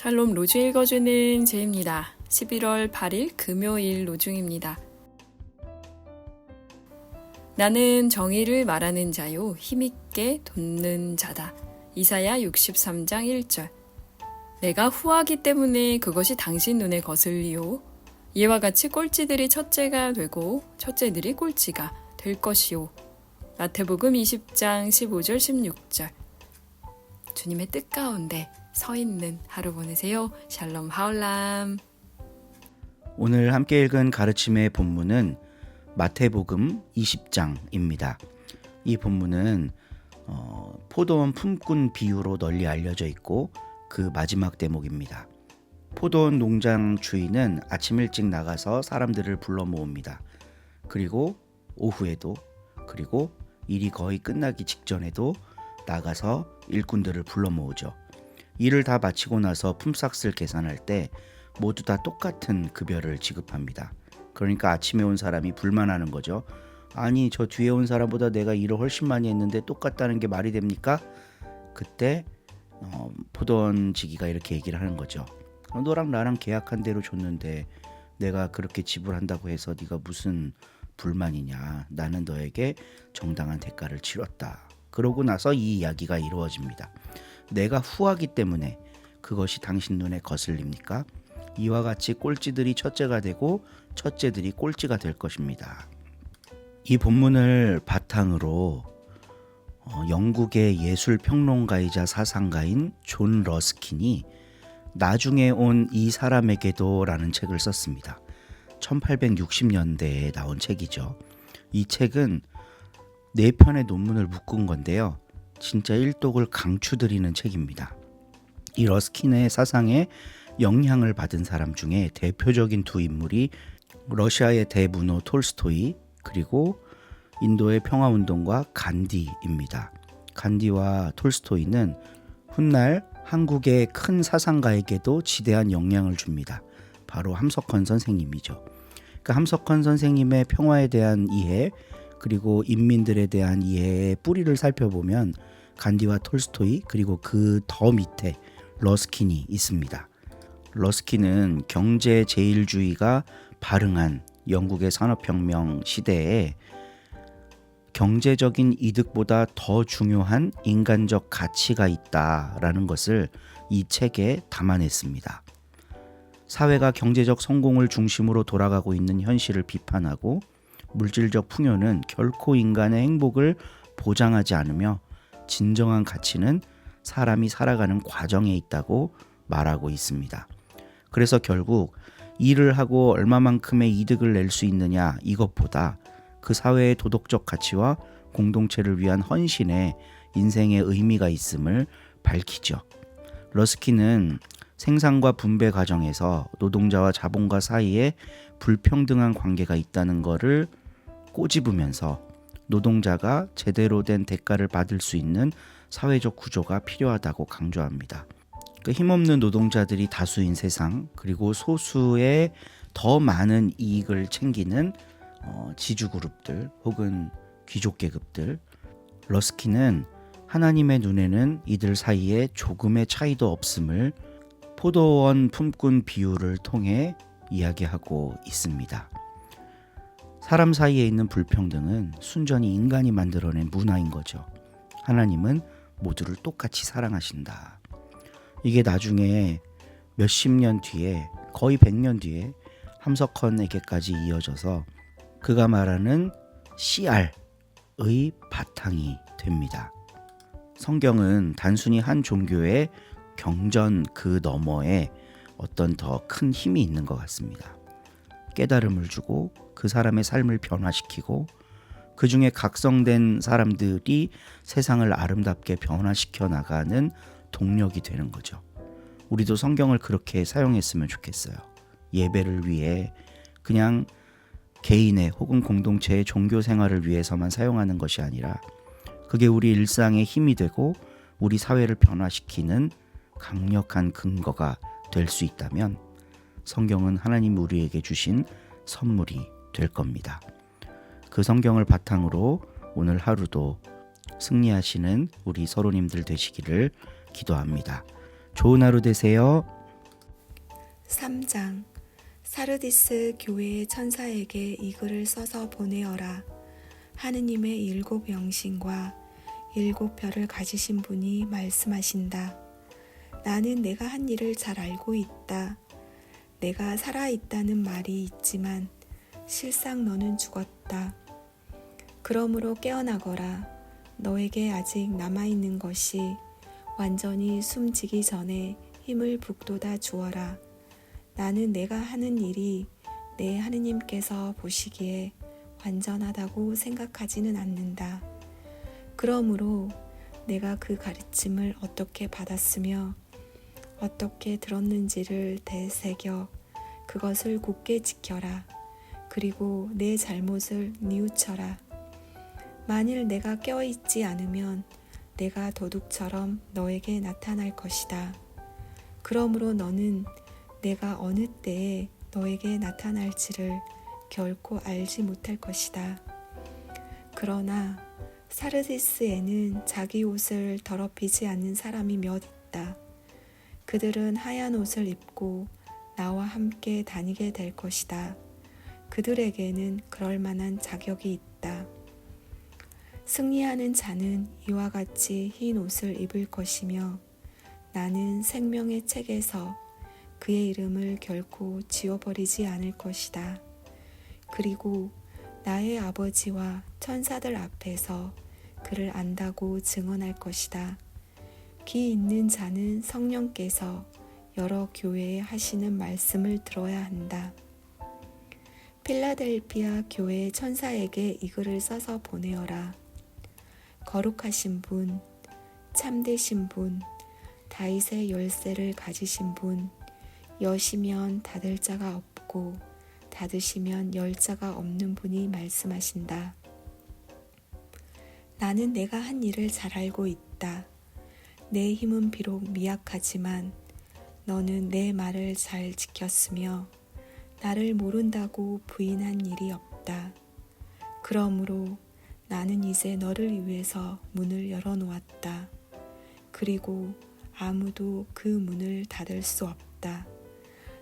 샬롬 로주 읽어주는 제입니다. 11월 8일 금요일 로중입니다. 나는 정의를 말하는 자요 힘있게 돕는 자다. 이사야 63장 1절. 내가 후하기 때문에 그것이 당신 눈에 거슬리요. 이와 같이 꼴찌들이 첫째가 되고 첫째들이 꼴찌가 될 것이요. 마태복음 20장 15절 16절. 주님의 뜻 가운데 서 있는 하루 보내세요. 샬롬 하올람. 오늘 함께 읽은 가르침의 본문은 마태복음 20장입니다. 이 본문은 포도원 품꾼 비유로 널리 알려져 있고 그 마지막 대목입니다. 포도원 농장 주인은 아침 일찍 나가서 사람들을 불러 모읍니다. 그리고 오후에도, 그리고 일이 거의 끝나기 직전에도 나가서 일꾼들을 불러 모으죠. 일을 다 마치고 나서 품삯을 계산할 때 모두 다 똑같은 급여를 지급합니다. 그러니까 아침에 온 사람이 불만하는 거죠. 아니, 저 뒤에 온 사람보다 내가 일을 훨씬 많이 했는데 똑같다는 게 말이 됩니까? 그때 포도원 지기가 이렇게 얘기를 하는 거죠. 너랑 나랑 계약한 대로 줬는데 내가 그렇게 지불한다고 해서 네가 무슨 불만이냐. 나는 너에게 정당한 대가를 치렀다. 그러고 나서 이 이야기가 이루어집니다. 내가 후하기 때문에 그것이 당신 눈에 거슬립니까? 이와 같이 꼴찌들이 첫째가 되고 첫째들이 꼴찌가 될 것입니다. 이 본문을 바탕으로 영국의 예술평론가이자 사상가인 존 러스킨이 나중에 온 이 사람에게도 라는 책을 썼습니다. 1860년대에 나온 책이죠. 이 책은 4편의 논문을 묶은 건데요. 진짜 일독을 강추드리는 책입니다. 이 러스킨의 사상에 영향을 받은 사람 중에 대표적인 두 인물이 러시아의 대문호 톨스토이 그리고 인도의 평화운동가 간디입니다. 간디와 톨스토이는 훗날 한국의 큰 사상가에게도 지대한 영향을 줍니다. 바로 함석헌 선생님이죠. 그 함석헌 선생님의 평화에 대한 이해 그리고 인민들에 대한 이해의 뿌리를 살펴보면 간디와 톨스토이 그리고 그 더 밑에 러스킨이 있습니다. 러스킨은 경제 제일주의가 발흥한 영국의 산업혁명 시대에 경제적인 이득보다 더 중요한 인간적 가치가 있다라는 것을 이 책에 담아냈습니다. 사회가 경제적 성공을 중심으로 돌아가고 있는 현실을 비판하고 물질적 풍요는 결코 인간의 행복을 보장하지 않으며 진정한 가치는 사람이 살아가는 과정에 있다고 말하고 있습니다. 그래서 결국 일을 하고 얼마만큼의 이득을 낼 수 있느냐 이것보다 그 사회의 도덕적 가치와 공동체를 위한 헌신에 인생의 의미가 있음을 밝히죠. 러스킨은 생산과 분배 과정에서 노동자와 자본가 사이에 불평등한 관계가 있다는 것을 꼬집으면서 노동자가 제대로 된 대가를 받을 수 있는 사회적 구조가 필요하다고 강조합니다. 그 힘없는 노동자들이 다수인 세상 그리고 소수의 더 많은 이익을 챙기는 지주그룹들 혹은 귀족계급들, 러스킨은 하나님의 눈에는 이들 사이에 조금의 차이도 없음을 포도원 품꾼 비유를 통해 이야기하고 있습니다. 사람 사이에 있는 불평등은 순전히 인간이 만들어낸 문화인 거죠. 하나님은 모두를 똑같이 사랑하신다. 이게 나중에 몇십 년 뒤에 거의 100년 뒤에 함석헌에게까지 이어져서 그가 말하는 CR의 바탕이 됩니다. 성경은 단순히 한 종교의 경전 그 너머에 어떤 더 큰 힘이 있는 것 같습니다. 깨달음을 주고 그 사람의 삶을 변화시키고 그 중에 각성된 사람들이 세상을 아름답게 변화시켜 나가는 동력이 되는 거죠. 우리도 성경을 그렇게 사용했으면 좋겠어요. 예배를 위해 그냥 개인의 혹은 공동체의 종교 생활을 위해서만 사용하는 것이 아니라 그게 우리 일상의 힘이 되고 우리 사회를 변화시키는 강력한 근거가 될 수 있다면 성경은 하나님이 우리에게 주신 선물이 될 겁니다. 그 성경을 바탕으로 오늘 하루도 승리하시는 우리 서로님들 되시기를 기도합니다. 좋은 하루 되세요. 3장 사르디스 교회의 천사에게 이 글을 써서 보내어라. 하느님의 7 영신과 7 별을 가지신 분이 말씀하신다. 나는 내가 한 일을 잘 알고 있다. 내가 살아있다는 말이 있지만 실상 너는 죽었다. 그러므로 깨어나거라. 너에게 아직 남아있는 것이 완전히 숨지기 전에 힘을 북돋아 주어라. 나는 내가 하는 일이 내 하느님께서 보시기에 완전하다고 생각하지는 않는다. 그러므로 내가 그 가르침을 어떻게 받았으며 어떻게 들었는지를 되새겨 그것을 굳게 지켜라. 그리고 내 잘못을 뉘우쳐라. 만일 내가 깨어있지 않으면 내가 도둑처럼 너에게 나타날 것이다. 그러므로 너는 내가 어느 때에 너에게 나타날지를 결코 알지 못할 것이다. 그러나 사르디스에는 자기 옷을 더럽히지 않는 사람이 몇 있다. 그들은 하얀 옷을 입고 나와 함께 다니게 될 것이다. 그들에게는 그럴 만한 자격이 있다. 승리하는 자는 이와 같이 흰 옷을 입을 것이며 나는 생명의 책에서 그의 이름을 결코 지워버리지 않을 것이다. 그리고 나의 아버지와 천사들 앞에서 그를 안다고 증언할 것이다. 귀 있는 자는 성령께서 여러 교회에 하시는 말씀을 들어야 한다. 필라델피아 교회의 천사에게 이 글을 써서 보내어라. 거룩하신 분, 참되신 분, 다윗의 열쇠를 가지신 분, 여시면 닫을 자가 없고 닫으시면 열 자가 없는 분이 말씀하신다. 나는 내가 한 일을 잘 알고 있다. 내 힘은 비록 미약하지만 너는 내 말을 잘 지켰으며 나를 모른다고 부인한 일이 없다. 그러므로 나는 이제 너를 위해서 문을 열어놓았다. 그리고 아무도 그 문을 닫을 수 없다.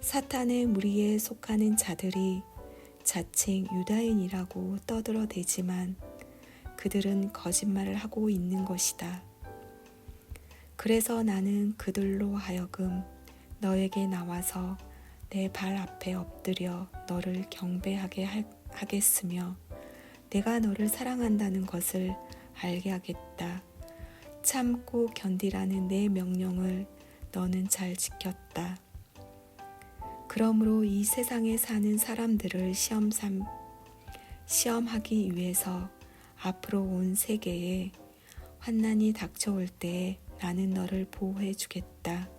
사탄의 무리에 속하는 자들이 자칭 유다인이라고 떠들어대지만 그들은 거짓말을 하고 있는 것이다. 그래서 나는 그들로 하여금 너에게 나와서 내 발 앞에 엎드려 너를 경배하게 하겠으며 내가 너를 사랑한다는 것을 알게 하겠다. 참고 견디라는 내 명령을 너는 잘 지켰다. 그러므로 이 세상에 사는 사람들을 시험하기 위해서 앞으로 온 세계에 환난이 닥쳐올 때에 나는 너를 보호해 주겠다.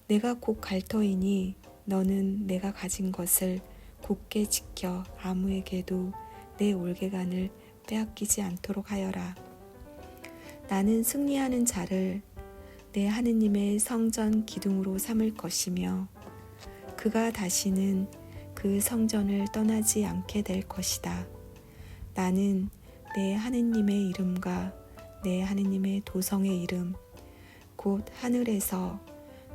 내가 곧 갈 터이니 너는 내가 가진 것을 굳게 지켜 아무에게도 내 올개간을 빼앗기지 않도록 하여라. 나는 승리하는 자를 내 하느님의 성전 기둥으로 삼을 것이며 그가 다시는 그 성전을 떠나지 않게 될 것이다. 나는 내 하느님의 이름과 내 하느님의 도성의 이름 곧 하늘에서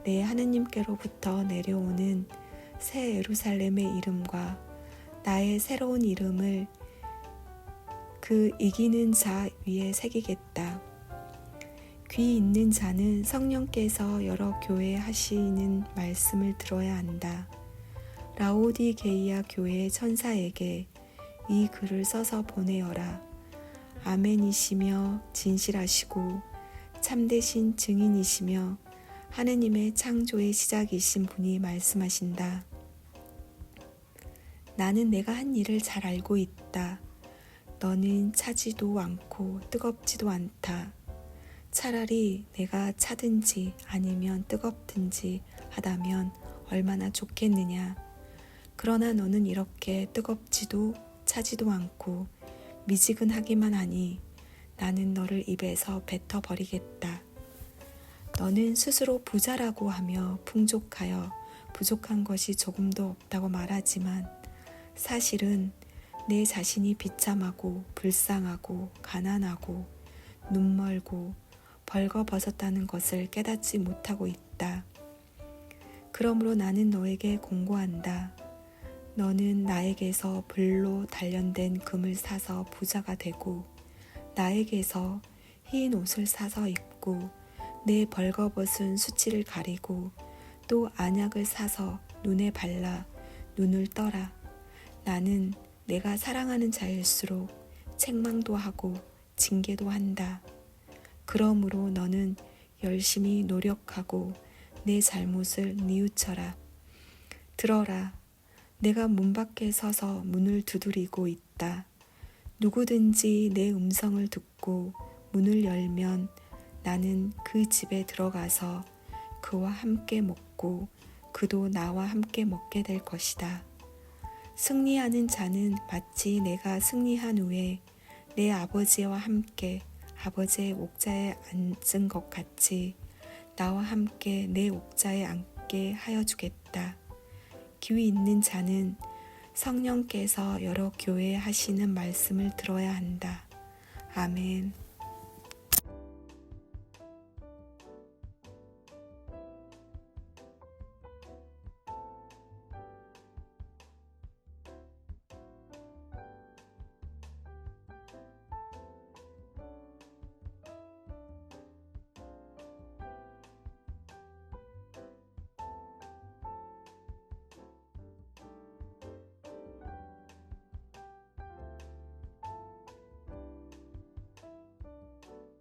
내 하느님께로부터 내려오는 새 예루살렘의 이름과 나의 새로운 이름을 그 이기는 자 위에 새기겠다. 귀 있는 자는 성령께서 여러 교회에 하시는 말씀을 들어야 한다. 라오디게이아 교회의 천사에게 이 글을 써서 보내어라. 아멘이시며 진실하시고 참되신 증인이시며 하느님의 창조의 시작이신 분이 말씀하신다. 나는 내가 한 일을 잘 알고 있다. 너는 차지도 않고 뜨겁지도 않다. 차라리 내가 차든지 아니면 뜨겁든지 하다면 얼마나 좋겠느냐. 그러나 너는 이렇게 뜨겁지도 차지도 않고 미지근하기만 하니 나는 너를 입에서 뱉어버리겠다. 너는 스스로 부자라고 하며 풍족하여 부족한 것이 조금도 없다고 말하지만 사실은 내 자신이 비참하고 불쌍하고 가난하고 눈멀고 벌거벗었다는 것을 깨닫지 못하고 있다. 그러므로 나는 너에게 공고한다. 너는 나에게서 불로 단련된 금을 사서 부자가 되고 나에게서 흰 옷을 사서 입고 내 벌거벗은 수치를 가리고 또 안약을 사서 눈에 발라 눈을 떠라. 나는 내가 사랑하는 자일수록 책망도 하고 징계도 한다. 그러므로 너는 열심히 노력하고 내 잘못을 뉘우쳐라. 들어라. 내가 문 밖에 서서 문을 두드리고 있다. 누구든지 내 음성을 듣고 문을 열면 나는 그 집에 들어가서 그와 함께 먹고 그도 나와 함께 먹게 될 것이다. 승리하는 자는 마치 내가 승리한 후에 내 아버지와 함께 아버지의 옥자에 앉은 것 같이 나와 함께 내 옥자에 앉게 하여 주겠다. 귀 있는 자는 성령께서 여러 교회에 하시는 말씀을 들어야 한다. 아멘.